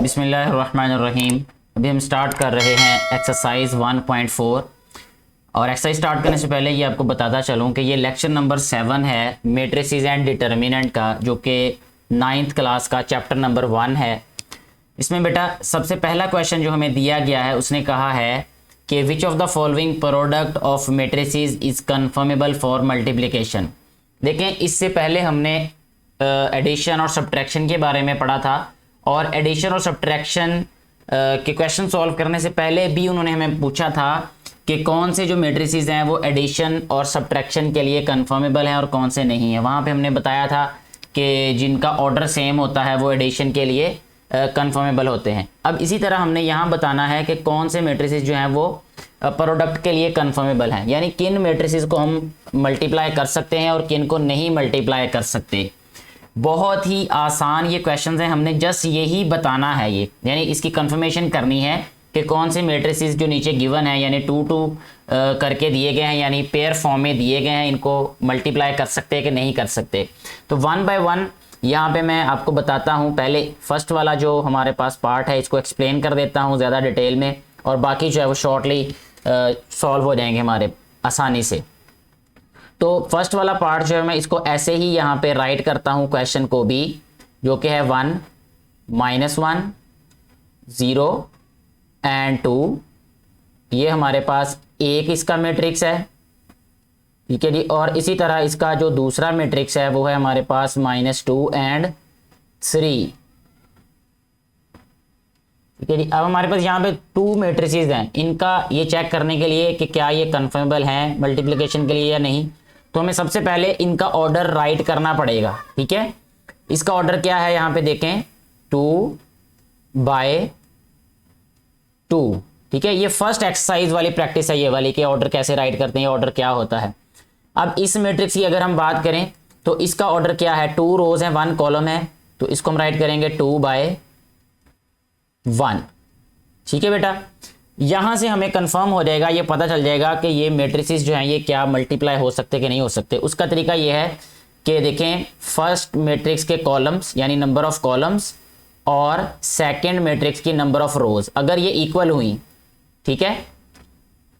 बिस्मिल्लाहिर्रहमानिर्रहीम। अभी हम स्टार्ट कर रहे हैं एक्सरसाइज 1.4 और एक्सरसाइज स्टार्ट करने से पहले ये आपको बताता चलूँ कि ये लेक्चर नंबर 7 है मैट्रिसेस एंड डिटर्मिनेंट का, जो कि 9th क्लास का चैप्टर नंबर 1 है। इसमें बेटा सबसे पहला क्वेश्चन जो हमें दिया गया है उसने कहा है कि which of the following product of matrices is conformable for multiplication. देखें, इससे पहले हमने एडिशन और सब्ट्रैक्शन के बारे में पढ़ा था और एडिशन और सब्ट्रैक्शन के क्वेश्चन सॉल्व करने से पहले भी उन्होंने हमें पूछा था कि कौन से जो मैट्रिसेस हैं वो एडिशन और सब्ट्रैक्शन के लिए कन्फर्मेबल हैं और कौन से नहीं है। वहाँ पे हमने बताया था कि जिनका ऑर्डर सेम होता है वो एडिशन के लिए कन्फर्मेबल होते हैं। अब इसी तरह हमने यहाँ बताना है कि कौन से मैट्रिसेस जो हैं वो प्रोडक्ट के लिए कन्फर्मेबल हैं, यानी किन मैट्रिसेस को हम मल्टीप्लाई कर सकते हैं और किन को नहीं मल्टीप्लाई कर सकते। बहुत ही आसान ये क्वेश्चंस हैं, हमने जस्ट यही बताना है, ये यानी इसकी कंफर्मेशन करनी है कि कौन से मैट्रिसेस जो नीचे गिवन है यानी 2-2 करके दिए गए हैं, यानी पेयर फॉर्म में दिए गए हैं, इनको मल्टीप्लाई कर सकते हैं कि नहीं कर सकते। तो 1 बाय 1 यहाँ पे मैं आपको बताता हूँ। पहले फर्स्ट वाला जो हमारे पास पार्ट है इसको एक्सप्लेन कर देता हूँ ज़्यादा डिटेल में, और बाकी जो है वो शॉर्टली सॉल्व हो जाएंगे हमारे आसानी से। तो फर्स्ट वाला पार्ट जो है मैं इसको ऐसे ही यहाँ पे राइट करता हूँ क्वेश्चन को भी, जो कि है 1, -1, 0 एंड 2। ये हमारे पास एक इसका मैट्रिक्स है, ठीक है जी। और इसी तरह इसका जो दूसरा मैट्रिक्स है वो है हमारे पास -2 एंड 3, ठीक है जी। अब हमारे पास यहाँ पे 2 मैट्रिसेस हैं, इनका ये चेक करने के लिए कि क्या ये कन्फर्मेबल हैं मल्टीप्लिकेशन के लिए या नहीं, तो हमें सबसे पहले इनका ऑर्डर राइट करना पड़ेगा, ठीक है। इसका ऑर्डर क्या है यहाँ पे देखें, 2 बाय 2, ठीक है। ये फर्स्ट एक्सरसाइज वाली प्रैक्टिस है ये वाली, कि ऑर्डर कैसे राइट करते हैं, ऑर्डर क्या होता है। अब इस मैट्रिक्स की अगर हम बात करें तो इसका ऑर्डर क्या है, 2 रोज है 1 कॉलम है, तो इसको हम राइट करेंगे 2 बाय 1, ठीक है बेटा। यहां से हमें कंफर्म हो जाएगा, ये पता चल जाएगा कि ये मैट्रिसेस जो हैं ये क्या मल्टीप्लाई हो सकते कि नहीं हो सकते। उसका तरीका ये है कि देखें, फर्स्ट मैट्रिक्स के कॉलम्स यानी नंबर ऑफ कॉलम्स और सेकंड मैट्रिक्स की नंबर ऑफ रोज अगर ये इक्वल हुई, ठीक है,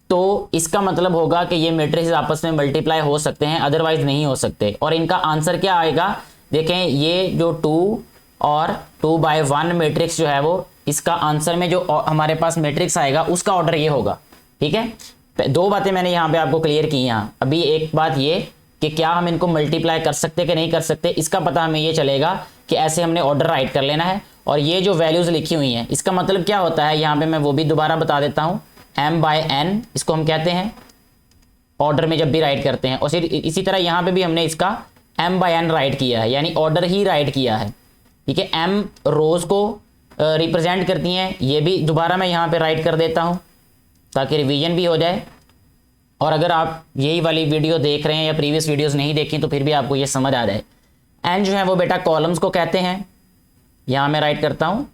तो इसका मतलब होगा कि ये मैट्रिसेस आपस में मल्टीप्लाई हो सकते हैं, अदरवाइज नहीं हो सकते। और इनका आंसर क्या आएगा, देखें ये जो 2 और 2 बाय 1 मैट्रिक्स जो है वो, इसका आंसर में जो हमारे पास मैट्रिक्स आएगा उसका ऑर्डर ये होगा, ठीक है। 2 बातें मैंने यहाँ पे आपको क्लियर की। यहाँ अभी एक बात ये कि क्या हम इनको मल्टीप्लाई कर सकते कि नहीं कर सकते, इसका पता हमें ये चलेगा कि ऐसे हमने ऑर्डर राइट कर लेना है। और ये जो वैल्यूज लिखी हुई हैं इसका मतलब क्या होता है, यहाँ पे मैं वो भी दोबारा बता देता हूँ। m बाय n इसको हम कहते हैं ऑर्डर में जब भी राइट करते हैं, और इसी तरह यहाँ पे भी हमने इसका m बाय n राइट किया है, यानी ऑर्डर ही राइट किया है, ठीक है। m रोज को रिप्रेजेंट करती हैं, ये भी दोबारा मैं यहाँ पे राइट कर देता हूँ ताकि रिवीजन भी हो जाए। और अगर आप यही वाली वीडियो देख रहे हैं या प्रीवियस वीडियोस नहीं देखी तो फिर भी आपको ये समझ आ जाए। n जो है वो बेटा कॉलम्स को कहते हैं, यहाँ मैं राइट करता हूँ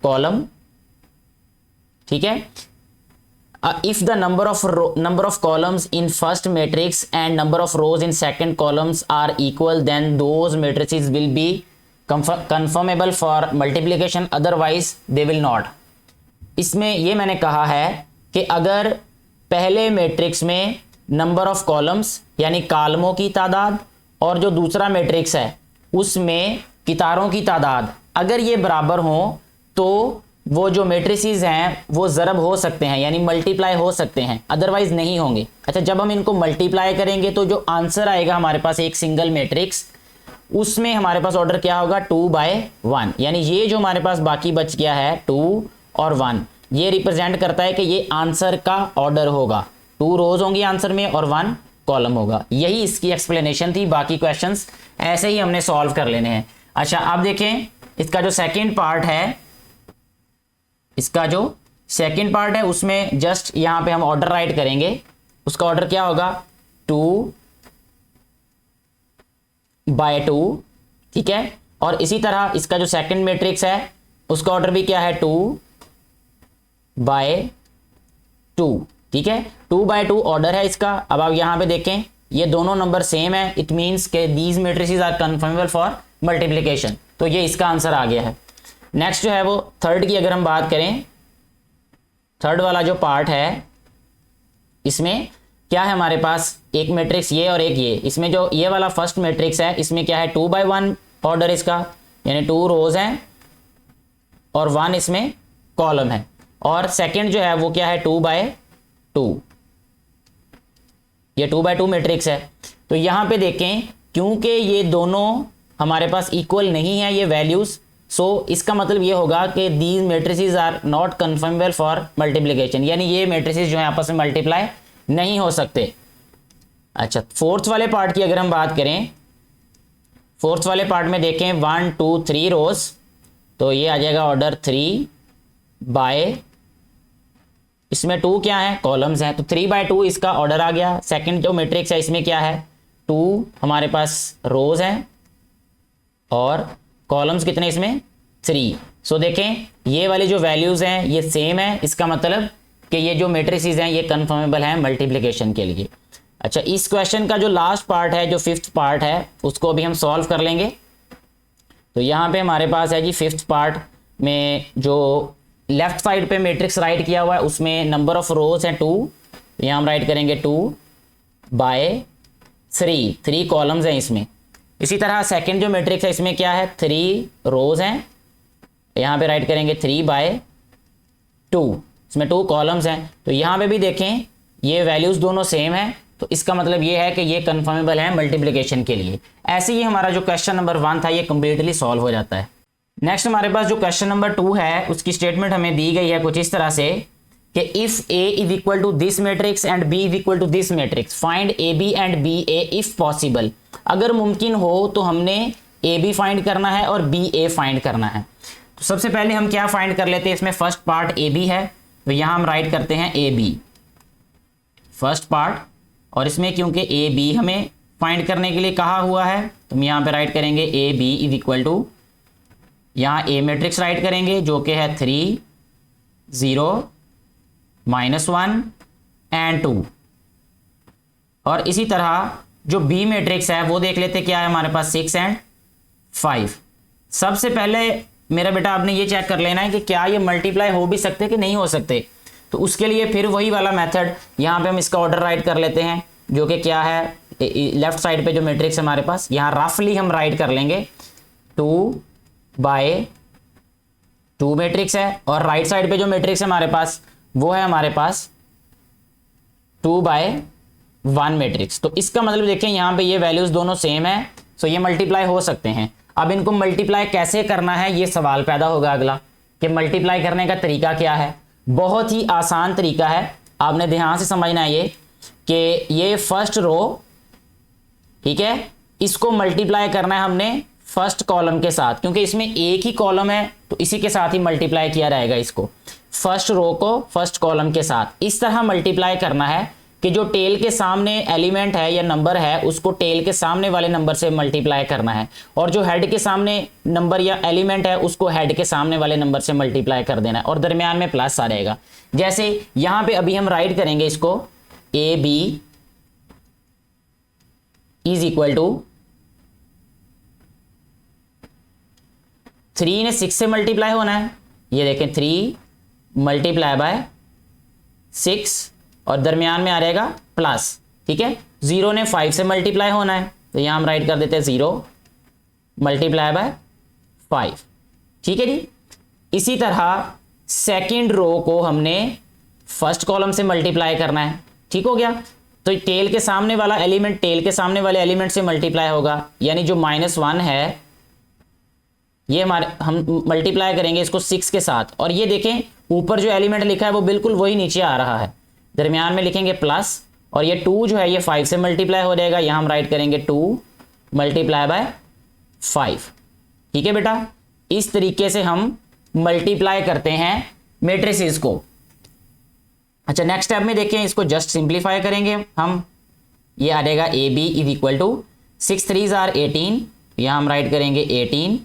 कॉलम, ठीक है। If the number of columns in first matrix and number of rows in second columns are equal then those matrices will be conformable for multiplication, otherwise they will not. इसमें ये मैंने कहा है कि अगर पहले मैट्रिक्स में नंबर ऑफ कॉलम्स यानी कालमों की तादाद और जो दूसरा मैट्रिक्स है उसमें कितारों की तादाद अगर ये बराबर हो तो वो जो मैट्रिसेस हैं वो ज़रब हो सकते हैं, यानी मल्टीप्लाई हो सकते हैं, अदरवाइज नहीं होंगे। अच्छा, जब हम इनको मल्टीप्लाई करेंगे तो जो आंसर आएगा हमारे पास एक सिंगल मैट्रिक्स, उसमें हमारे पास ऑर्डर क्या होगा, 2 बाय 1, यानी ये जो हमारे पास बाकी बच गया है 2 और 1, ये रिप्रेजेंट करता है कि ये आंसर का ऑर्डर होगा। 2 रोज होंगी आंसर में और 1 कॉलम होगा। यही इसकी एक्सप्लेनेशन थी, बाकी क्वेश्चंस ऐसे ही हमने सॉल्व कर लेने हैं। अच्छा, अब देखें इसका जो सेकेंड पार्ट है, इसका जो सेकेंड पार्ट है उसमें जस्ट यहां पे हम ऑर्डर राइट करेंगे। उसका ऑर्डर क्या होगा, 2 बाय 2, ठीक है। और इसी तरह इसका जो सेकंड मैट्रिक्स है उसका ऑर्डर भी क्या है, 2 बाय 2, ठीक है। 2 बाय 2 ऑर्डर है इसका। अब आप यहां पे देखें ये दोनों नंबर सेम है, इट मींस के these matrices are conformable for multiplication, तो ये इसका आंसर आ गया है। नेक्स्ट जो है वो थर्ड की अगर हम बात करें, थर्ड वाला जो पार्ट है इसमें क्या है हमारे पास, एक मैट्रिक्स ये और एक ये, इसमें जो ये वाला फर्स्ट मैट्रिक्स है इसमें क्या है 2x1 ऑर्डर इसका, यानी 2 रोज हैं और 1 इसमें कॉलम है। और सेकंड जो है वो क्या है 2x2, ये 2x2 मैट्रिक्स है। तो यहां पे देखें क्योंकि ये दोनों हमारे पास इक्वल नहीं है ये वैल्यूज, सो इसका मतलब ये होगा कि these matrices are not conformable for multiplication, यानी ये मैट्रिसेस जो है आपस में मल्टीप्लाई नहीं हो सकते। अच्छा, फोर्थ वाले पार्ट की अगर हम बात करें, फोर्थ वाले पार्ट में देखें 1 2 3 रोज, तो ये आ जाएगा ऑर्डर 3 बाय, इसमें 2 क्या है कॉलम्स हैं, तो 3/2 इसका ऑर्डर आ गया। सेकंड जो मैट्रिक्स है इसमें क्या है 2 हमारे पास रोज हैं और कॉलम्स कितने इसमें 3। सो देखें ये वाली जो वैल्यूज हैं ये सेम है, इसका मतलब कि ये जो मैट्रिसेस हैं ये कन्फर्मेबल हैं मल्टीप्लिकेशन के लिए। अच्छा, इस क्वेश्चन का जो लास्ट पार्ट है, जो फिफ्थ पार्ट है, उसको अभी हम सॉल्व कर लेंगे। तो यहाँ पे हमारे पास है जी फिफ्थ पार्ट में जो लेफ्ट साइड पे मैट्रिक्स राइट किया हुआ है उसमें नंबर ऑफ रोज हैं 2, यहाँ हम राइट करेंगे 2/3, 3 कॉलम्स हैं इसमें। इसी तरह सेकंड जो मैट्रिक्स है इसमें क्या है 3 रोज हैं, यहाँ पे राइट करेंगे 3/2, इसमें 2 कॉलम्स हैं। तो यहाँ पे भी देखें ये वैल्यूज दोनों सेम है, तो इसका मतलब ये है कि ये कन्फर्मेबल है मल्टीप्लिकेशन के लिए। ऐसे ही हमारा जो क्वेश्चन नंबर 1 था ये कंप्लीटली सॉल्व हो जाता है। नेक्स्ट हमारे पास जो क्वेश्चन नंबर 2 है उसकी स्टेटमेंट हमें दी गई है कुछ इस तरह से कि if A is equal to this matrix and B is equal to this matrix find A B and B A if possible. अगर मुमकिन हो तो हमने ए बी फाइंड करना है और बी ए फाइंड करना है। तो सबसे पहले हम क्या फाइंड कर लेते हैं, इसमें फर्स्ट पार्ट ए बी है, तो यहां हम राइट करते हैं ए बी फर्स्ट पार्ट, और इसमें क्योंकि ए बी हमें फाइंड करने के लिए कहा हुआ है तो हम यहाँ पे राइट करेंगे A B is equal to, यहाँ ए मैट्रिक्स राइट करेंगे जो कि है 3 0 -1 एंड 2, और इसी तरह जो बी मैट्रिक्स है वो देख लेते क्या है हमारे पास 6 एंड 5। सबसे पहले मेरा बेटा आपने ये चेक कर लेना है कि क्या ये मल्टीप्लाई हो भी सकते कि नहीं हो सकते। तो उसके लिए फिर वही वाला मेथड यहाँ पे हम इसका ऑर्डर राइट कर लेते हैं जो कि क्या है लेफ्ट साइड पे जो मैट्रिक्स हमारे पास यहाँ रफली हम राइट कर लेंगे 2/2 मैट्रिक्स है, और राइट साइड पे जो मैट्रिक्स है हमारे पास वो है हमारे पास 2/1 मैट्रिक्स। तो इसका मतलब देखें यहाँ पे ये वैल्यूज दोनों सेम है, सो ये मल्टीप्लाई हो सकते हैं। अब इनको मल्टीप्लाई कैसे करना है ये सवाल पैदा होगा अगला कि मल्टीप्लाई करने का तरीका क्या है। बहुत ही आसान तरीका है, आपने ध्यान से समझना है ये कि ये फर्स्ट रो, ठीक है, इसको मल्टीप्लाई करना है हमने फर्स्ट कॉलम के साथ, क्योंकि इसमें एक ही कॉलम है तो इसी के साथ ही मल्टीप्लाई किया जाएगा इसको, फर्स्ट रो को फर्स्ट कॉलम के साथ। इस तरह मल्टीप्लाई करना है कि जो टेल के सामने एलिमेंट है या नंबर है उसको टेल के सामने वाले नंबर से मल्टीप्लाई करना है, और जो हेड के सामने नंबर या एलिमेंट है उसको हेड के सामने वाले नंबर से मल्टीप्लाई कर देना है, और दरमियान में प्लस आ रहेगा। जैसे यहां पे अभी हम राइट करेंगे इसको A B is equal to 3 ने 6 से मल्टीप्लाई होना है, ये देखें 3 मल्टीप्लाई बाय 6 और दरमियान में आ रहेगा प्लस, ठीक है। 0 ने 5 से मल्टीप्लाई होना है तो यहां हम राइट कर देते हैं 0 मल्टीप्लाई बाय 5, ठीक है जी। इसी तरह सेकंड रो को हमने फर्स्ट कॉलम से मल्टीप्लाई करना है, ठीक हो गया। तो टेल के सामने वाला एलिमेंट टेल के सामने वाले एलिमेंट से मल्टीप्लाई होगा, यानी जो -1 है ये हमारे हम मल्टीप्लाई करेंगे इसको 6 के साथ, और ये देखें ऊपर जो एलिमेंट लिखा है वो बिल्कुल वही नीचे आ रहा है, दरमियान में लिखेंगे प्लस, और ये 2 जो है ये 5 से मल्टीप्लाई हो जाएगा, यहां हम राइट करेंगे 2 मल्टीप्लाई बाय 5, ठीक है बेटा। इस तरीके से हम मल्टीप्लाई करते हैं मैट्रिसेस को। अच्छा, नेक्स्ट स्टेप में देखें, इसको जस्ट सिंप्लीफाई करेंगे हम, ये आ जाएगा A B is equal to 6 3s are 18, यहां हम राइट करेंगे 18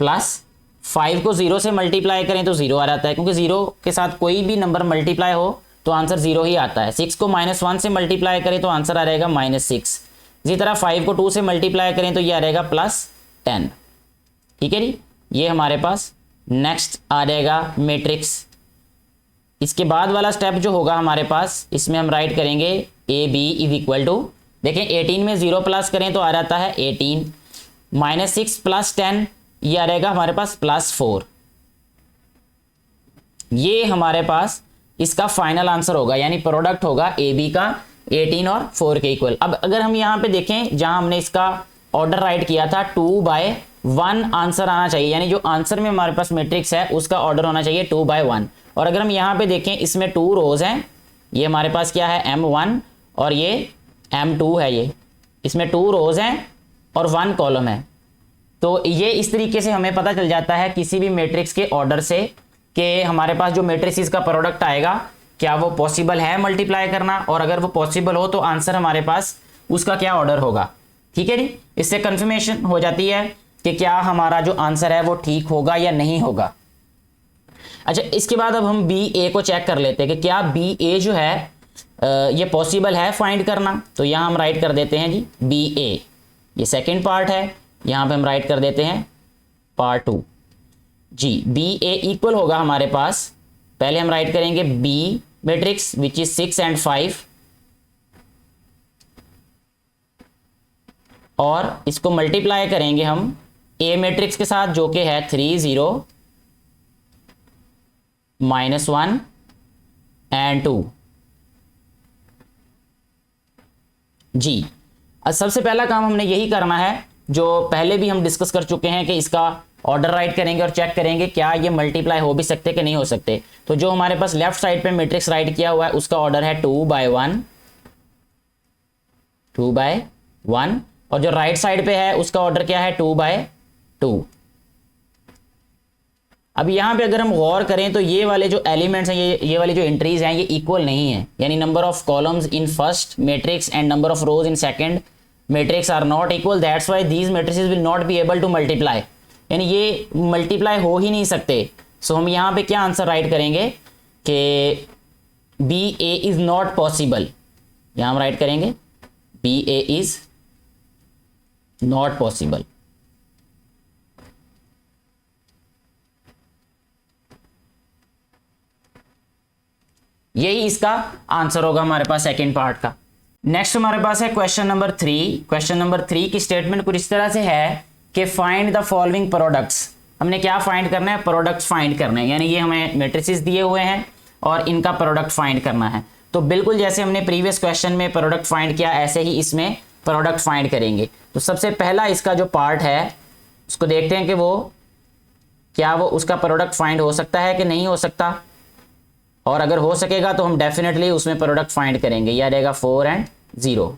प्लस 5 को 0 से मल्टीप्लाई करें तो 0 आ जाता है, क्योंकि 0 के साथ कोई भी नंबर मल्टीप्लाई हो तो आंसर 0 ही आता है। 6 को -1 से मल्टीप्लाई करें तो आंसर आ रहेगा -6। इसी तरह 5 को 2 से मल्टीप्लाई करें तो ये आ रहेगा +10, ठीक है जी। ये हमारे पास नेक्स्ट आ जाएगा मैट्रिक्स। इसके बाद वाला स्टेप जो होगा हमारे पास, इसमें हम राइट करेंगे A B is equal to, देखें 18 में 0 प्लस करें तो आ जाता है 18, -6 + 10 ये आ जाएगा हमारे पास +4। ये हमारे पास इसका फाइनल आंसर होगा, यानी प्रोडक्ट होगा ए बी का 18 और 4 के इक्वल। अब अगर हम यहाँ पे देखें जहां हमने इसका ऑर्डर राइट किया था 2/1 आंसर आना चाहिए, यानी जो आंसर में हमारे पास मैट्रिक्स है उसका ऑर्डर होना चाहिए 2/1। और अगर हम यहाँ पे देखें इसमें 2 रोज हैं, ये हमारे पास क्या है M1 और ये M2 है, ये इसमें 2 रोज हैं और 1 कॉलम है। तो ये इस तरीके से हमें पता चल जाता है किसी भी मैट्रिक्स के ऑर्डर से कि हमारे पास जो मैट्रिक्स का प्रोडक्ट आएगा क्या वो पॉसिबल है मल्टीप्लाई करना, और अगर वो पॉसिबल हो तो आंसर हमारे पास उसका क्या ऑर्डर होगा। ठीक है जी, इससे कंफर्मेशन हो जाती है कि क्या हमारा जो आंसर है वो ठीक होगा या नहीं होगा। अच्छा, इसके बाद अब हम बी ए को चेक कर लेते हैं कि क्या बी ए जो है ये पॉसिबल है फाइंड करना। तो यहाँ हम राइट कर देते हैं जी बी ए, ये सेकेंड पार्ट है, यहाँ पे हम राइट कर देते हैं पार्ट 2 जी। बी ए इक्वल होगा हमारे पास, पहले हम राइट करेंगे B matrix which is 6 and 5, और इसको मल्टीप्लाई करेंगे हम ए मैट्रिक्स के साथ जो कि है 3 0 -1 and 2 जी। अब सबसे पहला काम हमने यही करना है जो पहले भी हम डिस्कस कर चुके हैं कि इसका ऑर्डर राइट करेंगे और चेक करेंगे क्या ये मल्टीप्लाई हो भी सकते कि नहीं हो सकते। तो जो हमारे पास लेफ्ट साइड पे मैट्रिक्स राइट किया हुआ है उसका ऑर्डर है 2/1, 2/1, और जो राइट साइड पे है उसका ऑर्डर क्या है 2/2। अब यहां पे अगर हम गौर करें तो ये वाले जो एलिमेंट्स हैं, ये वाली जो एंट्रीज हैं ये इक्वल नहीं है, यानी number of columns in first matrix and number of rows in second matrix are not equal, that's why these matrices will not be able to multiply, यानी ये मल्टीप्लाई हो ही नहीं सकते। सो हम यहाँ पे क्या आंसर राइट करेंगे कि B A is not possible, यहाँ हम राइट करेंगे B A is not possible. यही इसका आंसर होगा हमारे पास सेकेंड पार्ट का। नेक्स्ट हमारे पास है क्वेश्चन नंबर 3। क्वेश्चन नंबर 3 की स्टेटमेंट कुछ इस तरह से है कि फाइंड द फॉलोइंग प्रोडक्ट्स। हमने क्या फाइंड करना है, प्रोडक्ट्स फाइंड करने हैं, यानी ये हमें मैट्रिसेस दिए हुए हैं और इनका प्रोडक्ट फाइंड करना है। तो बिल्कुल जैसे हमने प्रीवियस क्वेश्चन में प्रोडक्ट फाइंड किया ऐसे ही इसमें प्रोडक्ट फाइंड करेंगे। तो सबसे पहला इसका जो पार्ट है उसको देखते हैं कि वो क्या वो उसका प्रोडक्ट फाइंड हो सकता है कि नहीं हो सकता, और अगर हो सकेगा तो हम डेफिनेटली उसमें प्रोडक्ट फाइंड करेंगे। यह रहेगा 4 and 0।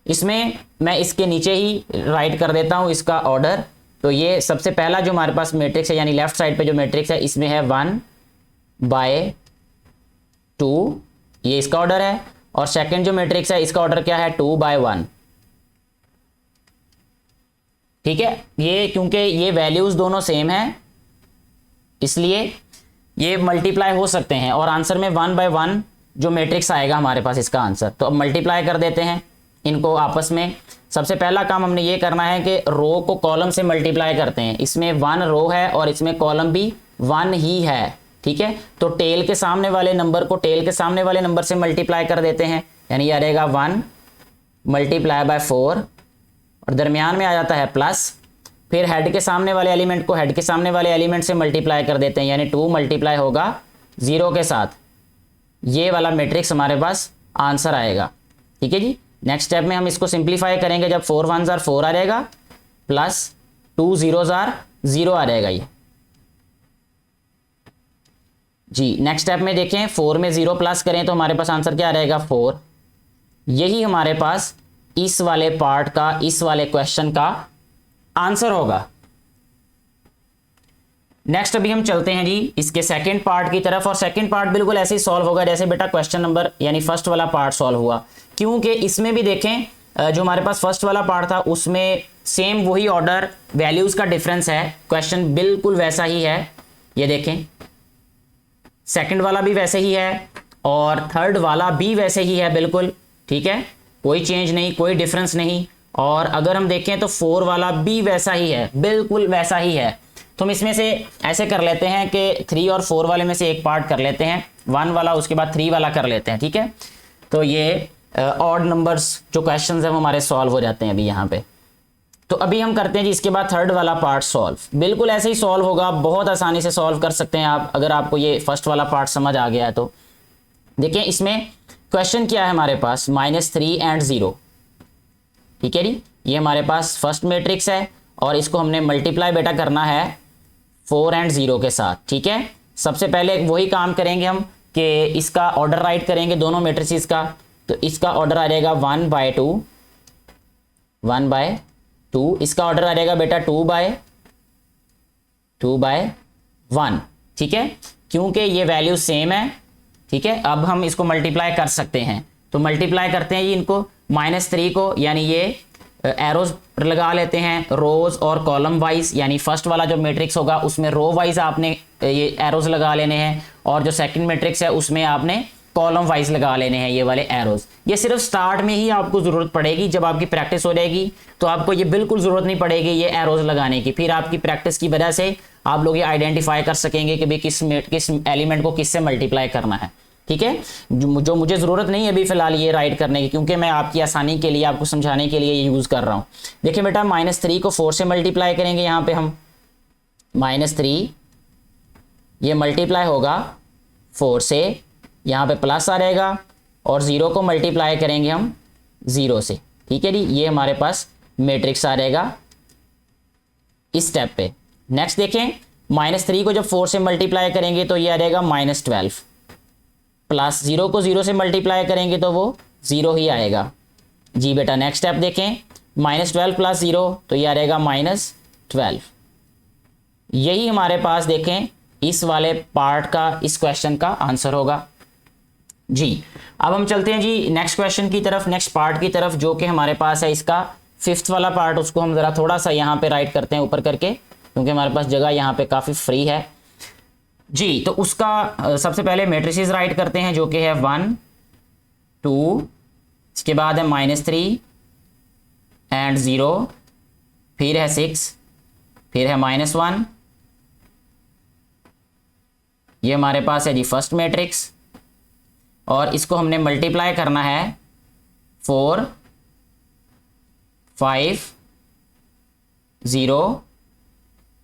इसमें मैं इसके नीचे ही राइट कर देता हूं इसका ऑर्डर। तो ये सबसे पहला जो हमारे पास मैट्रिक्स है, यानी लेफ्ट साइड पे जो मैट्रिक्स है इसमें है 1/2, ये इसका ऑर्डर है, और सेकंड जो मैट्रिक्स है इसका ऑर्डर क्या है 2/1। ठीक है, ये क्योंकि ये वैल्यूज दोनों सेम हैं इसलिए ये मल्टीप्लाई हो सकते हैं, और आंसर में 1/1 जो मैट्रिक्स आएगा हमारे पास इसका आंसर। तो अब मल्टीप्लाई कर देते हैं इनको आपस में। सबसे पहला काम हमने ये करना है कि रो को कॉलम से मल्टीप्लाई करते हैं। इसमें 1 रो है और इसमें कॉलम भी 1 ही है। ठीक है, तो टेल के सामने वाले नंबर को टेल के सामने वाले नंबर से मल्टीप्लाई कर देते हैं, यानी यह रहेगा 1 × 4, और दरमियान में आ जाता है प्लस। फिर हेड के सामने वाले एलिमेंट को हेड के सामने वाले एलिमेंट से मल्टीप्लाई कर देते हैं, यानी 2 मल्टीप्लाई होगा 0 के साथ। ये वाला मैट्रिक्स हमारे पास आंसर आएगा। ठीक है जी, नेक्स्ट स्टेप में हम इसको सिंप्लीफाई करेंगे। जब 4 1s are 4 आ जाएगा, प्लस 2 0s are 0 आ जाएगा ये जी। नेक्स्ट स्टेप में देखें 4 में 0 प्लस करें तो हमारे पास आंसर क्या आ जाएगा 4। यही हमारे पास इस वाले पार्ट का, इस वाले क्वेश्चन का आंसर होगा। नेक्स्ट अभी हम चलते हैं जी इसके सेकंड पार्ट की तरफ, और सेकंड पार्ट बिल्कुल ऐसे ही सॉल्व होगा जैसे बेटा क्वेश्चन नंबर यानी फर्स्ट वाला पार्ट सॉल्व हुआ, क्योंकि इसमें भी देखें जो हमारे पास फर्स्ट वाला पार्ट था उसमें सेम वही ऑर्डर, वैल्यूज का डिफरेंस है, क्वेश्चन बिल्कुल वैसा ही है। ये देखें सेकंड वाला भी वैसे ही है और थर्ड वाला भी वैसे ही है बिल्कुल। ठीक है, कोई चेंज नहीं, कोई डिफरेंस नहीं, और अगर हम देखें तो 4 वाला भी वैसा ही है, बिल्कुल वैसा ही है। तो हम इसमें से ऐसे कर लेते हैं कि 3 और 4 वाले में से एक पार्ट कर लेते हैं, 1 वाला उसके बाद 3 वाला कर लेते हैं, ठीक है। तो ये ऑड नंबर्स जो क्वेश्चंस हैं वो हमारे सॉल्व हो जाते हैं अभी यहाँ पे। तो अभी हम करते हैं जी इसके बाद थर्ड वाला पार्ट सॉल्व। बिल्कुल ऐसे ही सॉल्व होगा, बहुत आसानी से सॉल्व कर सकते हैं आप, अगर आपको ये फर्स्ट वाला पार्ट समझ आ गया है तो। देखिए इसमें क्वेश्चन क्या है हमारे पास, -3 एंड 0, ठीक है जी। ये हमारे पास फर्स्ट मैट्रिक्स है और इसको हमने मल्टीप्लाई बेटा करना है 4 एंड 0 के साथ, ठीक है। सबसे पहले वही काम करेंगे हम कि इसका ऑर्डर राइट करेंगे दोनों मैट्रिसेस का। तो इसका ऑर्डर आ जाएगा 1/2, 1/2। इसका ऑर्डर आ जाएगा बेटा 2/1, ठीक है, क्योंकि ये वैल्यू सेम है, ठीक है। अब हम इसको मल्टीप्लाई कर सकते हैं, तो मल्टीप्लाई करते हैं ये इनको, -3 को, यानी ये एरोज लगा लेते हैं रोज और कॉलम वाइज, यानी फर्स्ट वाला जो मैट्रिक्स होगा उसमें रो वाइज आपने ये एरोज लगा लेने हैं, और जो सेकंड मैट्रिक्स है उसमें आपने कॉलम वाइज लगा लेने हैं ये वाले एरोज। ये सिर्फ स्टार्ट में ही आपको जरूरत पड़ेगी, जब आपकी प्रैक्टिस हो जाएगी तो आपको ये बिल्कुल जरूरत नहीं पड़ेगी ये एरोज लगाने की। फिर आपकी प्रैक्टिस की वजह से आप लोग ये आइडेंटिफाई कर सकेंगे कि भाई किस एलिमेंट को किससे मल्टीप्लाई करना है, ठीक है। जो मुझे जरूरत नहीं है अभी फिलहाल ये राइट करने की, क्योंकि मैं आपकी आसानी के लिए, आपको समझाने के लिए ये यूज कर रहा हूं। देखिए बेटा -3 को 4 से मल्टीप्लाई करेंगे, यहाँ पे हम -3 ये मल्टीप्लाई होगा 4 से, यहाँ पे प्लस आ रहेगा, और 0 को मल्टीप्लाई करेंगे हम 0 से, ठीक है जी। ये हमारे पास मैट्रिक्स आ रहेगा इस स्टेप पे। नेक्स्ट देखें, -3 को जब 4 से मल्टीप्लाई करेंगे तो ये आ जाएगा -12, प्लस 0 को 0 से मल्टीप्लाई करेंगे तो वो 0 ही आएगा जी बेटा। नेक्स्ट स्टेप देखें, -12 प्लस 0 तो ये आ जाएगा -12। यही हमारे पास देखें इस वाले पार्ट का, इस क्वेश्चन का आंसर होगा जी। अब हम चलते हैं जी नेक्स्ट क्वेश्चन की तरफ, नेक्स्ट पार्ट की तरफ, जो कि हमारे पास है इसका 5th वाला पार्ट। उसको हम ज़रा थोड़ा सा यहाँ पे राइट करते हैं ऊपर करके, क्योंकि हमारे पास जगह यहाँ पे काफ़ी फ्री है जी। तो उसका सबसे पहले मैट्रिसेस राइट करते हैं, जो कि है 1 2, इसके बाद है -3 एंड 0, फिर है 6, फिर है -1। ये हमारे पास है जी फर्स्ट मैट्रिक्स, और इसको हमने मल्टीप्लाई करना है 4 5 0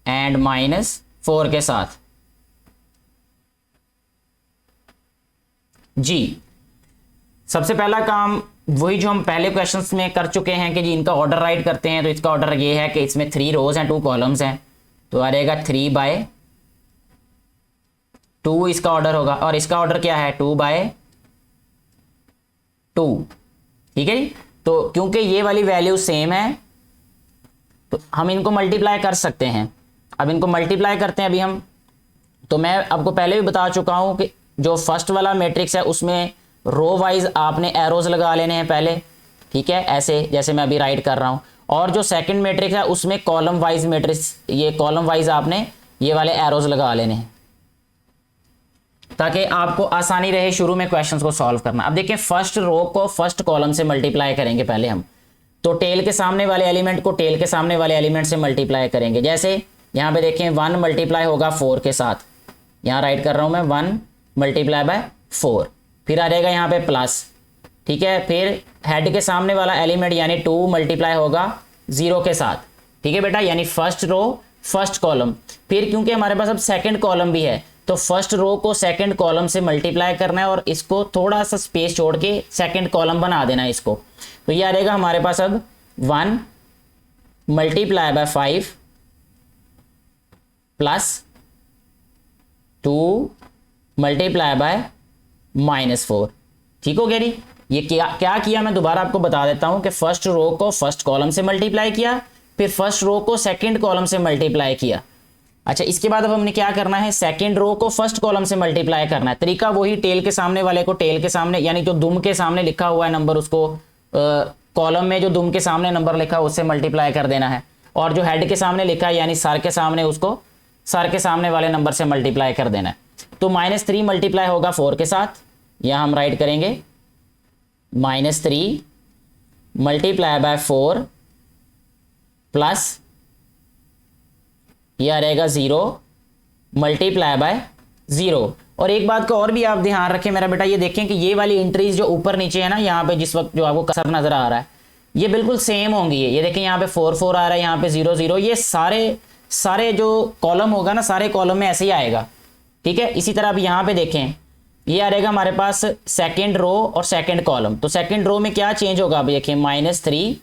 एंड -4 के साथ जी। सबसे पहला काम वही जो हम पहले क्वेश्चंस में कर चुके हैं कि जी इनका ऑर्डर राइट करते हैं। तो इसका ऑर्डर ये है कि इसमें 3 रोज हैं 2 कॉलम्स हैं, तो आ जाएगा 3/2 इसका ऑर्डर होगा, और इसका ऑर्डर क्या है 2/2, ठीक है जी। तो क्योंकि ये वाली वैल्यू सेम है तो हम इनको मल्टीप्लाई कर सकते हैं। अब इनको मल्टीप्लाई करते हैं अभी हम। तो मैं आपको पहले भी बता चुका हूं कि जो फर्स्ट वाला मैट्रिक्स है उसमें रो वाइज आपने एरोज लगा लेने हैं पहले, ठीक है, ऐसे जैसे मैं अभी राइट कर रहा हूं। और जो सेकंड मैट्रिक्स है उसमें कॉलम वाइज मैट्रिक्स, ये कॉलम वाइज आपने ये वाले एरोज लगा लेने हैं, ताकि आपको आसानी रहे शुरू में क्वेश्चंस को सॉल्व करना। अब देखिए फर्स्ट रो को फर्स्ट कॉलम से मल्टीप्लाई करेंगे पहले हम। तो टेल के सामने वाले एलिमेंट को टेल के सामने वाले एलिमेंट से मल्टीप्लाई करेंगे। जैसे यहाँ पे देखें 1 मल्टीप्लाई होगा 4 के साथ, यहाँ राइट कर रहा हूँ मैं 1 मल्टीप्लाई बाय 4, फिर आ जाएगा यहाँ पे प्लस, ठीक है। फिर हेड के सामने वाला एलिमेंट यानी 2 मल्टीप्लाई होगा 0 के साथ, ठीक है बेटा, यानी फर्स्ट रो फर्स्ट कॉलम। फिर क्योंकि हमारे पास अब सेकंड कॉलम भी है तो फर्स्ट रो को सेकंड कॉलम से मल्टीप्लाई करना है, और इसको थोड़ा सा स्पेस छोड़ के सेकंड कॉलम बना देना है इसको। तो ये आ जाएगा हमारे पास अब 1 multiply by 5 plus 2 multiply by -4, ठीक हो गया जी। ये क्या किया मैं दोबारा आपको बता देता हूं कि फर्स्ट रो को फर्स्ट कॉलम से मल्टीप्लाई किया, फिर फर्स्ट रो को सेकंड कॉलम से मल्टीप्लाई किया। अच्छा, इसके बाद अब हमने क्या करना है, सेकंड रो को फर्स्ट कॉलम से मल्टीप्लाई करना है। तरीका वही, टेल के सामने वाले को टेल के सामने, यानी जो दुम के सामने लिखा हुआ है नंबर, उसको कॉलम में जो दुम के सामने नंबर लिखा है उससे मल्टीप्लाई कर देना है, और जो हेड के सामने लिखा है यानी सर के सामने, उसको सर के सामने वाले नंबर से मल्टीप्लाई कर देना है। तो -3 मल्टीप्लाई होगा 4 के साथ, यहां हम राइट करेंगे -3 मल्टीप्लाई बाय 4 प्लस ये आ रहेगा 0 मल्टीप्लाई बाय 0। और एक बात को और भी आप ध्यान रखें मेरा बेटा, ये देखें कि ये वाली एंट्रीज जो ऊपर नीचे है ना, यहाँ पे जिस वक्त जो आपको कर्सर नजर आ रहा है ये बिल्कुल सेम होंगी। ये देखें यहाँ पे 4 4 आ रहा है, यहाँ पे 0 0, ये सारे जो कॉलम होगा ना, सारे कॉलम में ऐसे ही आएगा। ठीक है, इसी तरह अब यहाँ पे देखें ये आ रहेगा हमारे पास सेकेंड रो और सेकेंड कॉलम। तो सेकेंड रो में क्या चेंज होगा, अब देखिए -3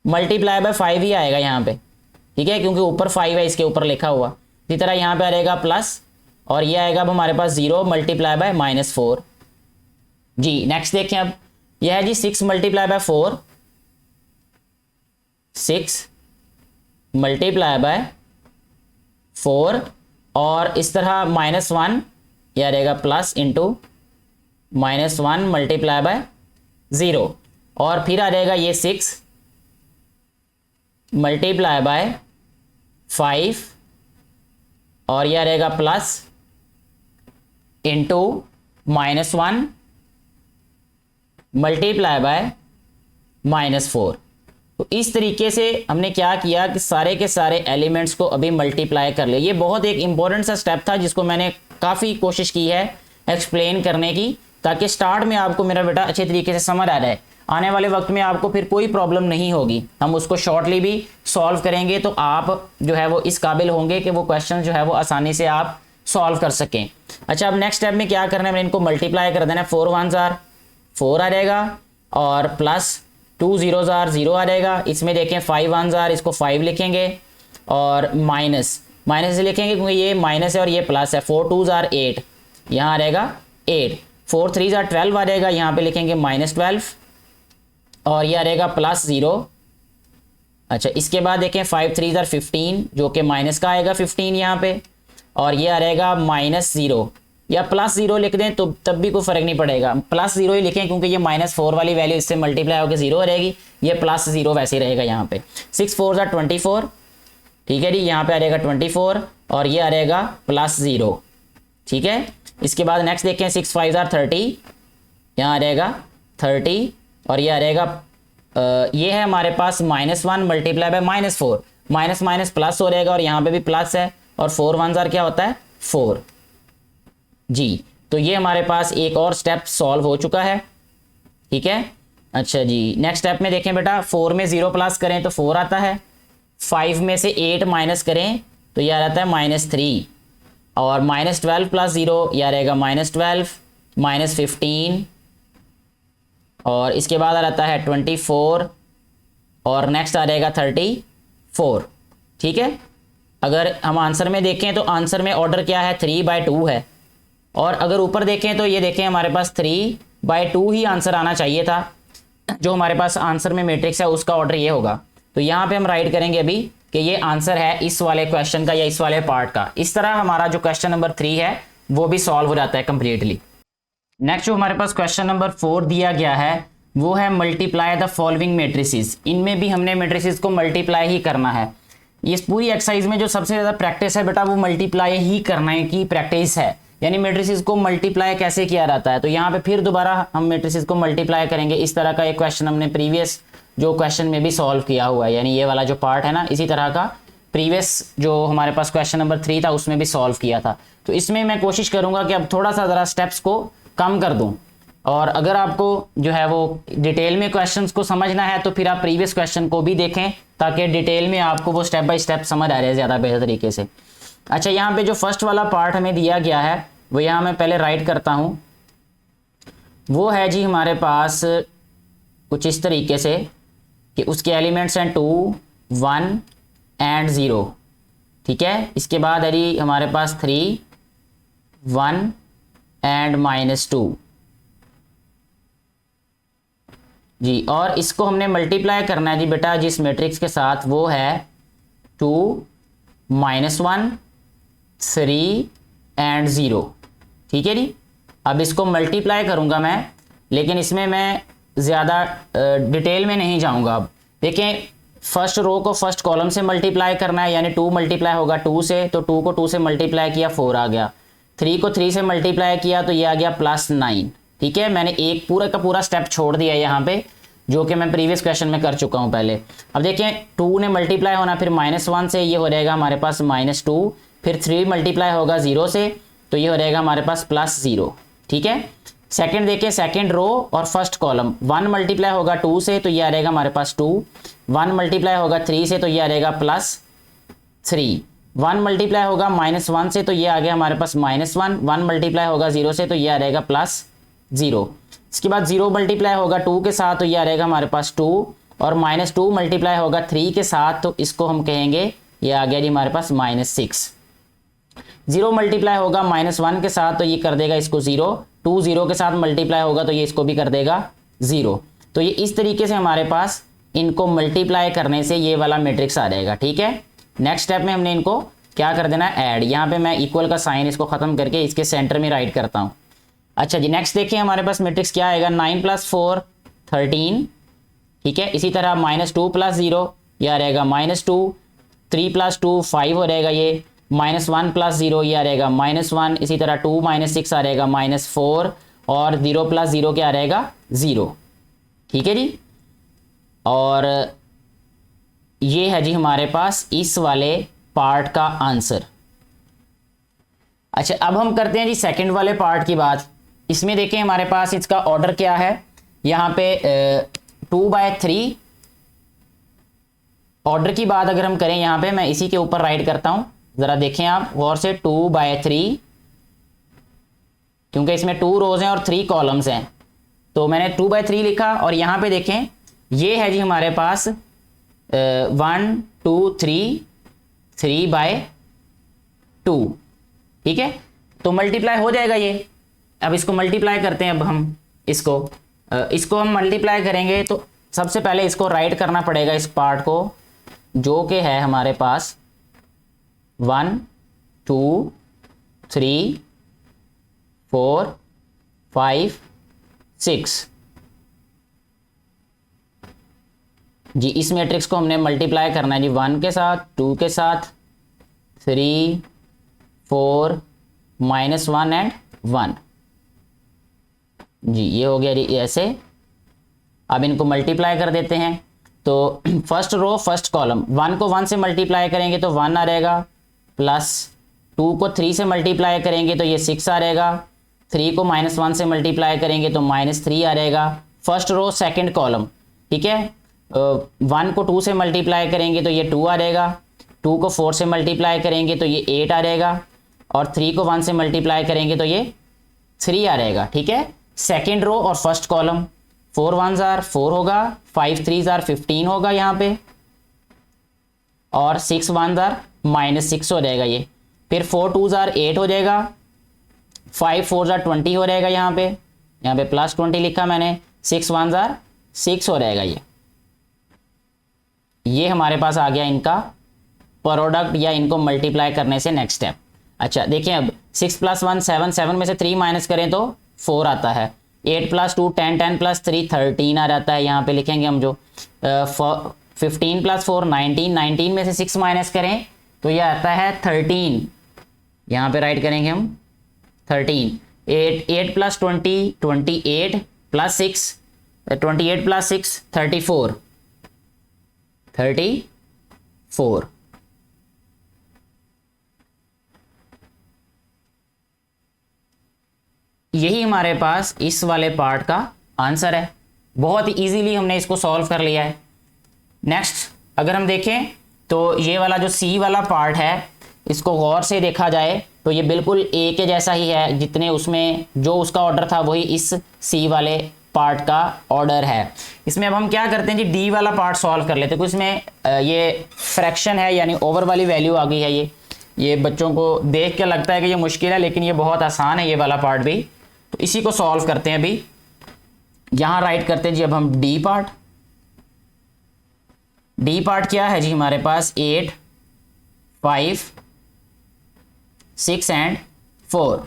मल्टीप्लाई बाय 5 ही आएगा यहाँ पे। ठीक है, क्योंकि ऊपर 5 है इसके ऊपर लिखा हुआ। इसी तरह यहाँ पे आ रहेगा प्लस, और ये आएगा अब हमारे पास 0 मल्टीप्लाई बाय -4। जी नेक्स्ट देखें, अब यह है जी 6 मल्टीप्लाई बाय 4, 6 मल्टीप्लाई बाय 4, और इस तरह -1 यह रहेगा प्लस इंटू -1 मल्टीप्लाई बाय 0, और फिर आ जाएगा ये 6 मल्टीप्लाई बाय 5, और यह रहेगा प्लस इंटू -1 मल्टीप्लाई बाय -4। तो इस तरीके से हमने क्या किया कि सारे के सारे एलिमेंट्स को अभी मल्टीप्लाई कर लिया। ये बहुत एक इंपॉर्टेंट सा स्टेप था जिसको मैंने काफ़ी कोशिश की है एक्सप्लेन करने की, ताकि स्टार्ट में आपको मेरा बेटा अच्छे तरीके से समझ आ जाए। आने वाले वक्त में आपको फिर कोई प्रॉब्लम नहीं होगी, हम उसको शॉर्टली भी सॉल्व करेंगे, तो आप जो है वो इस काबिल होंगे कि वो क्वेश्चन जो है वो आसानी से आप सॉल्व कर सकें। अच्छा, अब नेक्स्ट स्टेप में क्या करना है, मैंने इनको मल्टीप्लाई कर देना। 4 1s are 4 आ जाएगा, और प्लस 2 0s are 0 आ जाएगा। इसमें देखें 5 1s are, इसको 5 लिखेंगे, और माइनस लिखेंगे क्योंकि ये माइनस है और ये प्लस है। 4 2s are 8, यहाँ आ जाएगा 8। 4 3s are 12 आ जाएगा, यहाँ पे लिखेंगे -12, और ये आ रहेगा प्लस 0। अच्छा, इसके बाद देखें 5 3s are 15, जो कि माइनस का आएगा 15 यहाँ पे, और ये आ रहेगा -0 या +0 लिख दें तो तब भी कोई फर्क नहीं पड़ेगा। +0 ही लिखें क्योंकि ये -4 वाली वैल्यू इससे मल्टीप्लाई होकर 0 हो रहेगी, ये +0 वैसे ही रहेगा यहाँ पे। 6 4s are 24, ठीक है जी, यहाँ पे आ रहेगा 24, और ये आ रहेगा +0। ठीक है, इसके बाद नेक्स्ट देखें 6 5s are 30, यहाँ आ रहेगा 30, और ये आ रहेगा ये है हमारे पास -1 मल्टीप्लाई बाय -4, माइनस प्लस हो रहेगा, और यहाँ पे भी प्लस है, और 4 1s are क्या होता है 4 जी। तो ये हमारे पास एक और स्टेप सॉल्व हो चुका है। ठीक है, अच्छा जी, नेक्स्ट स्टेप में देखें बेटा, 4 में 0 प्लस करें तो 4 आता है, 5 में से 8 माइनस करें तो यह आता है -3, और -12 + 0 यह रहेगा -12, -15, और इसके बाद आ जाता है 24, और नेक्स्ट आ जाएगा 34। ठीक है, अगर हम आंसर में देखें तो आंसर में ऑर्डर क्या है, 3/2 है, और अगर ऊपर देखें तो ये देखें हमारे पास 3/2 ही आंसर आना चाहिए था। जो हमारे पास आंसर में मैट्रिक्स है उसका ऑर्डर ये होगा। तो यहाँ पे हम राइट करेंगे अभी कि ये आंसर है इस वाले क्वेश्चन का या इस वाले पार्ट का। इस तरह हमारा जो क्वेश्चन नंबर 3 है वो भी सॉल्व हो जाता है कंप्लीटली। नेक्स्ट जो हमारे पास क्वेश्चन नंबर 4 दिया गया है वो है मल्टीप्लाई द फॉलोइंग मैट्रिसेस। इनमें भी हमने मैट्रिसेस को मल्टीप्लाई ही करना है। इस पूरी एक्सरसाइज में जो सबसे ज़्यादा प्रैक्टिस है बेटा वो मल्टीप्लाई ही करने की प्रैक्टिस है, यानी मैट्रिसेस को मल्टीप्लाई कैसे किया जाता है। तो यहाँ पे फिर दोबारा हम मैट्रिसेस को मल्टीप्लाई करेंगे। इस तरह का एक क्वेश्चन हमने प्रीवियस जो क्वेश्चन में भी सॉल्व किया हुआ है, यानी ये वाला जो पार्ट है ना, इसी तरह का प्रीवियस जो हमारे पास क्वेश्चन नंबर 3 था उसमें भी सॉल्व किया था। तो इसमें मैं कोशिश करूँगा कि अब थोड़ा सा ज़रा स्टेप्स को कम कर दूँ, और अगर आपको जो है वो डिटेल में क्वेश्चंस को समझना है तो फिर आप प्रीवियस क्वेश्चन को भी देखें ताकि डिटेल में आपको वो स्टेप बाय स्टेप समझ आ रहे ज़्यादा बेहतर तरीके से। अच्छा, यहाँ पे जो फर्स्ट वाला पार्ट हमें दिया गया है वो यहाँ मैं पहले राइट करता हूँ। वो है जी हमारे पास कुछ इस तरीके से कि उसके एलिमेंट्स हैं 2, 1 एंड 0। ठीक है, इसके बाद है जी हमारे पास 3, 1 एंड -2 जी, और इसको हमने मल्टीप्लाई करना है जी बेटा जिस मैट्रिक्स के साथ, वो है 2, -1, 3 एंड 0। ठीक है जी, अब इसको मल्टीप्लाई करूंगा मैं, लेकिन इसमें मैं ज़्यादा डिटेल में नहीं जाऊंगा। अब देखें, फर्स्ट रो को फर्स्ट कॉलम से मल्टीप्लाई करना है, यानी 2 मल्टीप्लाई होगा 2 से, तो 2 को 2 से मल्टीप्लाई किया 4 आ गया। 3 को 3 से मल्टीप्लाई किया तो ये आ गया +9। ठीक है, मैंने एक पूरा का पूरा स्टेप छोड़ दिया यहाँ पे जो कि मैं प्रीवियस क्वेश्चन में कर चुका हूँ पहले। अब देखें 2 ने मल्टीप्लाई होना फिर -1 से, ये हो जाएगा हमारे पास -2, फिर 3 मल्टीप्लाई होगा 0 से, तो ये हो जाएगा हमारे पास +0। ठीक है। सेकंड देखिए, सेकंड रो और फर्स्ट कॉलम, 1 मल्टीप्लाई होगा 2 से तो ये आ जाएगा हमारे पास 2, 1 मल्टीप्लाई होगा 3 से तो ये आ जाएगा +3, 1 मल्टीप्लाई होगा -1 से तो ये आ गया हमारे पास -1, 1 मल्टीप्लाई होगा 0 से तो ये आ जाएगा +0। इसके बाद 0 मल्टीप्लाई होगा 2 के साथ तो ये आ जाएगा हमारे पास 2, और -2 मल्टीप्लाई होगा 3 के साथ तो इसको हम कहेंगे ये आ गया जी हमारे पास -6। 0 मल्टीप्लाई होगा -1 के साथ तो ये कर देगा इसको 0, 2 0 के साथ मल्टीप्लाई होगा तो ये इसको भी कर देगा 0। तो ये इस तरीके से हमारे पास इनको मल्टीप्लाई करने से ये वाला मैट्रिक्स आ जाएगा। ठीक है। नेक्स्ट स्टेप में हमने इनको क्या कर देना है, ऐड। यहाँ पे मैं इक्वल का साइन इसको खत्म करके इसके सेंटर में राइट करता हूँ। अच्छा जी, नेक्स्ट देखिए हमारे पास मैट्रिक्स क्या आएगा, 9 + 4 13। ठीक है। इसी तरह -2 + 0 ये आ रहेगा -2, 3 + 2 5 हो रहेगा ये, -1 + 0 ये आ रहेगा -1, इसी तरह 2 - 6 आ रहेगा -4, और 0 + 0 क्या आ रहेगा 0। ठीक है जी। और ये है जी हमारे पास इस वाले पार्ट का आंसर। अच्छा, अब हम करते हैं जी सेकंड वाले पार्ट की बात। इसमें देखें हमारे पास इसका ऑर्डर क्या है, यहाँ पे 2/3 ऑर्डर की बात अगर हम करें, यहाँ पे मैं इसी के ऊपर राइट करता हूं, जरा देखें आप गौर से, 2/3, क्योंकि इसमें 2 रोज हैं और 3 कॉलम्स हैं तो मैंने 2/3 लिखा। और यहाँ पे देखें ये है जी हमारे पास 1 2 3 3/2। ठीक है। तो मल्टीप्लाई हो जाएगा ये। अब इसको मल्टीप्लाई करते हैं। अब हम इसको हम मल्टीप्लाई करेंगे तो सबसे पहले इसको राइट करना पड़ेगा, इस पार्ट को, जो कि है हमारे पास 1 2 3 4 5 6 जी। इस मैट्रिक्स को हमने मल्टीप्लाई करना है जी 1 के साथ, 2 के साथ, 3 4 -1 एंड 1 जी। ये हो गया जी ऐसे। अब इनको मल्टीप्लाई कर देते हैं। तो फर्स्ट रो फर्स्ट कॉलम, 1 को 1 से मल्टीप्लाई करेंगे तो 1 आ रहेगा, प्लस 2 को 3 से मल्टीप्लाई करेंगे तो ये 6 आ रहेगा, 3 को -1 से मल्टीप्लाई करेंगे तो -3 आ रहेगा। First row second column. ठीक है। 1 को 2 से मल्टीप्लाई करेंगे तो ये 2 आ रहेगा, 2 को 4 से मल्टीप्लाई करेंगे तो ये 8 आ रहेगा, और 3 को 1 से मल्टीप्लाई करेंगे तो ये 3 आ रहेगा। ठीक है। सेकेंड रो और फर्स्ट कॉलम, 4 1s are 4 होगा, 5 3s are 15 होगा यहाँ पे, और 6 1s are -6 हो जाएगा ये। फिर 4 2s are 8 हो जाएगा, 5 4s are 20 हो जाएगा यहाँ पे +20 लिखा मैंने, 6 1s are 6 हो जाएगा ये हमारे पास आ गया इनका प्रोडक्ट, या इनको मल्टीप्लाई करने से नेक्स्ट स्टेप। अच्छा देखिए, अब 6 + 1 7, 7 में से 3 माइनस करें तो 4 आता है, 8 + 2 10, 10 + 3 13 आ जाता है। यहाँ पे लिखेंगे हम जो 15 + 4 19, 19 में से 6 माइनस करें तो ये आता है 13, यहाँ पे राइट करेंगे हम 13। 8 + 20 28 + 6 28 + 6 34 34। यही हमारे पास इस वाले पार्ट का आंसर है। बहुत ही इजीली हमने इसको सॉल्व कर लिया है। नेक्स्ट अगर हम देखें तो ये वाला जो सी वाला पार्ट है, इसको गौर से देखा जाए तो ये बिल्कुल ए के जैसा ही है, जितने उसमें जो उसका ऑर्डर था वही इस सी वाले पार्ट का ऑर्डर है। इसमें अब हम क्या करते हैं जी, डी वाला पार्ट सॉल्व कर लेते हैं। कुछ इसमें ये फ्रैक्शन है, यानी ओवर वाली वैल्यू आ गई है। ये बच्चों को देख के लगता है कि ये मुश्किल है, लेकिन ये बहुत आसान है ये वाला पार्ट भी। तो इसी को सॉल्व करते हैं अभी। यहां राइट करते हैं जी अब हम डी पार्ट। डी पार्ट क्या है जी हमारे पास, 8 5 6 एंड 4,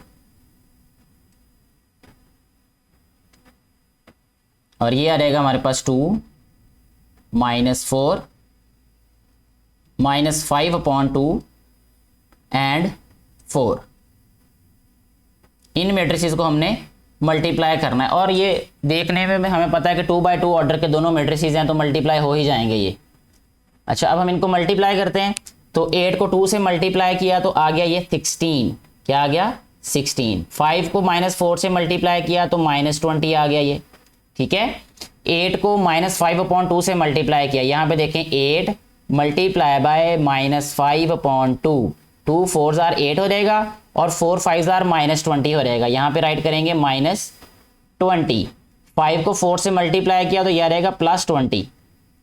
और ये आ रहेगा हमारे पास 2 -4 -5/2 एंड 4। इन मैट्रिसेस को हमने मल्टीप्लाई करना है। और ये देखने में हमें पता है कि 2/2 ऑर्डर के दोनों मैट्रिसेस हैं तो मल्टीप्लाई हो ही जाएंगे ये। अच्छा, अब हम इनको मल्टीप्लाई करते हैं। तो 8 को 2 से मल्टीप्लाई किया तो आ गया ये 16। क्या आ गया? 16। 5 को -4 से मल्टीप्लाई किया तो -20 आ गया ये। ठीक है, 8 को -5/2 से मल्टीप्लाई किया, यहाँ पे देखें 8 मल्टीप्लाई बाय -5/2, 2 4 8 हो जाएगा और 4 5 -20 हो जाएगा। यहाँ पे राइट करेंगे -20। 5 को 4 से मल्टीप्लाई किया तो यह रहेगा +20।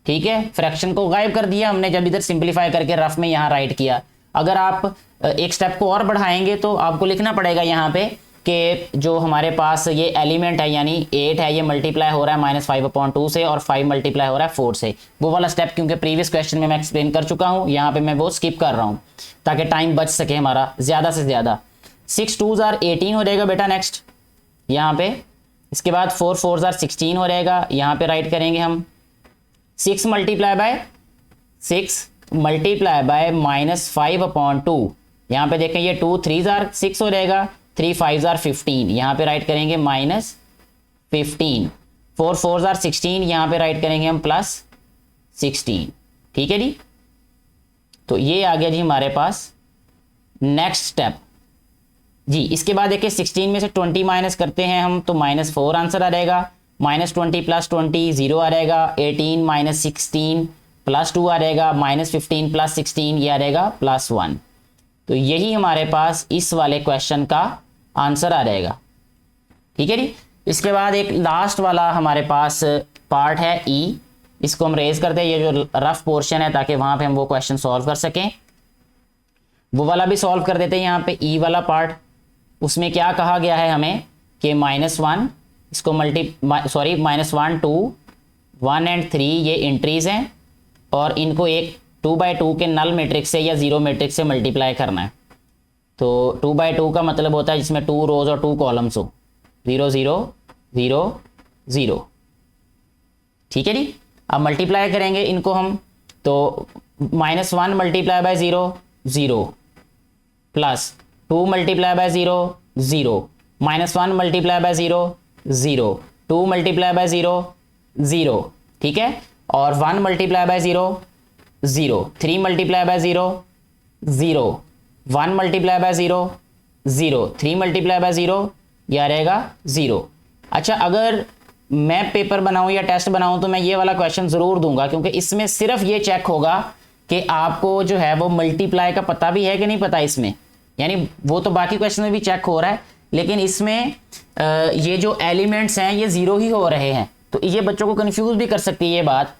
ठीक है, फ्रैक्शन को गायब कर दिया हमने जब इधर सिंप्लीफाई करके रफ में यहाँ राइट किया। अगर आप एक स्टेप को और बढ़ाएंगे तो आपको लिखना पड़ेगा यहाँ पे कि जो हमारे पास ये एलिमेंट है यानी 8 है, ये मल्टीप्लाई हो रहा है -5/2 से और 5 मल्टीप्लाई हो रहा है 4 से। वो वाला स्टेप क्योंकि प्रीवियस क्वेश्चन में मैं एक्सप्लेन कर चुका हूँ, यहाँ पे मैं वो स्किप कर रहा हूँ ताकि टाइम बच सके हमारा ज़्यादा से ज़्यादा। 6 2 18 हो जाएगा बेटा नेक्स्ट यहाँ पे। इसके बाद 4 4 16 हो जाएगा, यहाँ पे राइट करेंगे हम 6 मल्टीप्लाई बाय -5/2। यहाँ पे देखें ये 2 3 6 हो जाएगा, 3 5 15। यहाँ पे राइट करेंगे -15। 4 4 16, यहाँ पे राइट करेंगे हम +16। ठीक है जी, तो ये आ गया जी हमारे पास नेक्स्ट स्टेप जी। इसके बाद देखिए 16 में से 20 माइनस करते हैं हम तो -4 आंसर आ जाएगा। -20 + 20 0 आ जाएगा। 18 - 16 + 2 आ जाएगा। -15 + 16 ये आ जाएगा +1। तो यही हमारे पास इस वाले क्वेश्चन का आंसर आ जाएगा। ठीक है जी, इसके बाद एक लास्ट वाला हमारे पास पार्ट है ई। इसको हम रेज करते हैं, ये जो रफ पोर्शन है, ताकि वहां पे हम वो क्वेश्चन सॉल्व कर सकें। वो वाला भी सॉल्व कर देते हैं। यहाँ पे ई वाला पार्ट, उसमें क्या कहा गया है हमें कि -1 इसको -1 2 1 और 3 ये एंट्रीज हैं और इनको एक 2/2 के नल मैट्रिक्स से या 0 मैट्रिक्स से मल्टीप्लाई करना है। तो 2/2 का मतलब होता है जिसमें 2 रोज और 2 कॉलम्स हो, 0 0 0 0। ठीक है जी, अब मल्टीप्लाई करेंगे इनको हम तो -1 multiply by 0 0 plus 2 multiply by 0 0 -1 multiply by 0 0 2 multiply by 0 0। ठीक है, और 1 multiply by 0 0 3 multiply by 0 0 1 multiply by 0 0 3 multiply by 0 यह रहेगा 0। अच्छा, अगर मैं पेपर बनाऊं या टेस्ट बनाऊं तो मैं ये वाला क्वेश्चन ज़रूर दूंगा, क्योंकि इसमें सिर्फ ये चेक होगा कि आपको जो है वो मल्टीप्लाई का पता भी है कि नहीं पता इसमें। यानी वो तो बाकी क्वेश्चन में भी चेक हो रहा है, लेकिन इसमें ये जो एलिमेंट्स हैं ये 0 ही हो रहे हैं। तो ये बच्चों को कंफ्यूज भी कर सकती है ये बात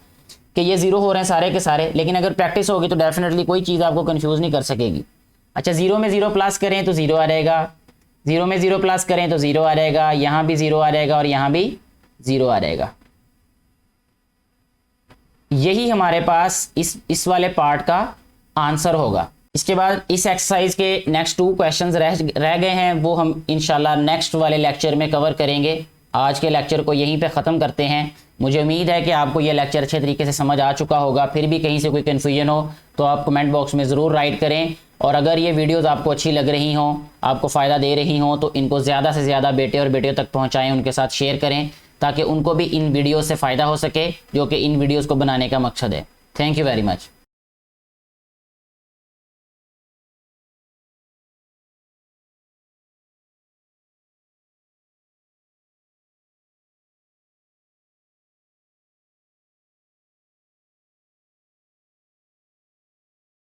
कि ये 0 हो रहे हैं सारे के सारे, लेकिन अगर प्रैक्टिस होगी तो डेफिनेटली कोई चीज़ आपको कंफ्यूज नहीं कर सकेगी। अच्छा, 0 में 0 प्लस करें तो 0 आ जाएगा, 0 में 0 प्लस करें तो 0 आ जाएगा, यहाँ भी 0 आ जाएगा और यहाँ भी 0 आ जाएगा। यही हमारे पास इस वाले पार्ट का आंसर होगा। इसके बाद इस एक्सरसाइज के नेक्स्ट 2 क्वेश्चंस रह गए हैं, वो हम इंशाल्लाह नेक्स्ट वाले लेक्चर में कवर करेंगे। आज के लेक्चर को यहीं पे ख़त्म करते हैं। मुझे उम्मीद है कि आपको यह लेक्चर अच्छे तरीके से समझ आ चुका होगा। फिर भी कहीं से कोई कन्फ्यूजन हो तो आप कमेंट बॉक्स में ज़रूर राइट करें, और अगर ये वीडियोस आपको अच्छी लग रही हों, आपको फ़ायदा दे रही हों, तो इनको ज़्यादा से ज़्यादा बेटे और बेटियों तक पहुँचाएँ, उनके साथ शेयर करें ताकि उनको भी इन वीडियो से फ़ायदा हो सके, जो कि इन वीडियोज़ को बनाने का मकसद है। Thank you very much.